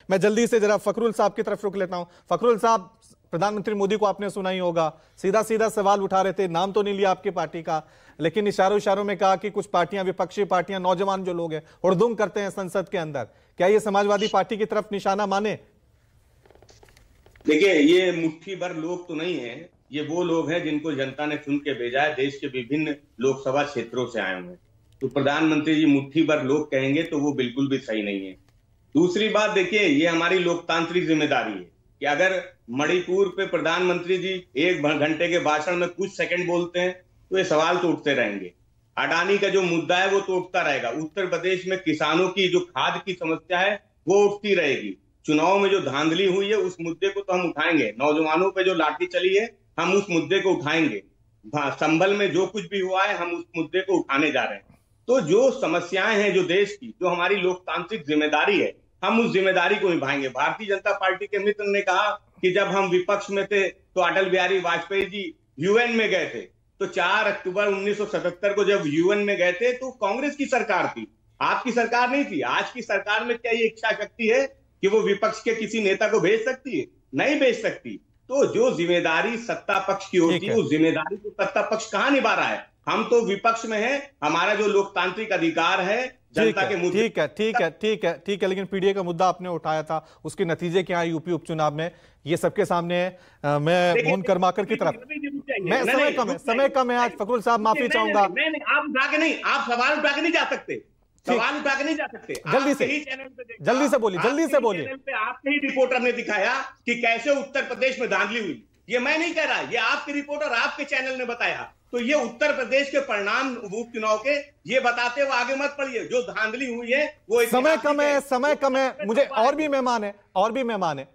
मैं जल्दी से जरा फखरुल साहब की तरफ रुक लेता हूं। फखरुल साहब, प्रधानमंत्री मोदी को आपने सुना ही होगा, सीधा सीधा सवाल उठा रहे थे, नाम तो नहीं लिया आपकी पार्टी का, लेकिन इशारों इशारों में कहा कि कुछ पार्टियां, विपक्षी पार्टियां, नौजवान जो लोग हैं हुड़दंग करते हैं संसद के अंदर। क्या ये समाजवादी पार्टी की तरफ निशाना माने? देखिए, ये मुट्ठी भर लोग तो नहीं है, ये वो लोग हैं जिनको जनता ने चुन के भेजा है, देश के विभिन्न लोकसभा क्षेत्रों से आए हुए हैं। तो प्रधानमंत्री जी मुट्ठी भर लोग कहेंगे तो वो बिल्कुल भी सही नहीं है। दूसरी बात, देखिए, ये हमारी लोकतांत्रिक जिम्मेदारी है कि अगर मणिपुर पे प्रधानमंत्री जी 1 घंटे के भाषण में कुछ सेकंड बोलते हैं तो ये सवाल तो उठते रहेंगे। अडानी का जो मुद्दा है वो तो उठता रहेगा। उत्तर प्रदेश में किसानों की जो खाद की समस्या है वो उठती रहेगी। चुनाव में जो धांधली हुई है उस मुद्दे को तो हम उठाएंगे। नौजवानों पे जो लाठी चली है हम उस मुद्दे को उठाएंगे। संभल में जो कुछ भी हुआ है हम उस मुद्दे को उठाने जा रहे हैं। तो जो समस्याएं हैं जो देश की, जो हमारी लोकतांत्रिक जिम्मेदारी है, हम उस जिम्मेदारी को निभाएंगे। भारतीय जनता पार्टी के मित्र ने कहा कि जब हम विपक्ष में थे तो अटल बिहारी वाजपेयी जी यूएन में गए थे। तो 4 अक्टूबर 1977 को जब यूएन में गए थे तो कांग्रेस की सरकार थी, आपकी सरकार नहीं थी। आज की सरकार में क्या ये इच्छा शक्ति है कि वो विपक्ष के किसी नेता को भेज सकती है? नहीं भेज सकती। तो जो जिम्मेदारी सत्ता पक्ष की होती है, उस जिम्मेदारी को सत्ता पक्ष कहां निभा रहा है? हम तो विपक्ष में हैं। हमारा जो लोकतांत्रिक अधिकार है जनता के मुद्दे। ठीक है, लेकिन पीडीए का मुद्दा आपने उठाया था, उसके नतीजे क्या है यूपी उपचुनाव में, ये सबके सामने है। मैं मोहन कर्माकर की तरफ, मैं समय कम है आज। फखरुल साहब माफी चाहूंगा। आप उठा के नहीं, आप सवाल उठा के नहीं जा सकते, सवाल उठा के नहीं जा सकते। जल्दी से बोलिए। आपके ही रिपोर्टर ने दिखाया कि कैसे उत्तर प्रदेश में धांधली हुई। ये मैं नहीं कह रहा, ये आपके रिपोर्टर, आपके चैनल ने बताया। तो ये उत्तर प्रदेश के परिणाम उपचुनाव के ये बताते हुए आगे मत पढ़िए। जो धांधली हुई है वो समय कम है, मुझे और भी मेहमान है।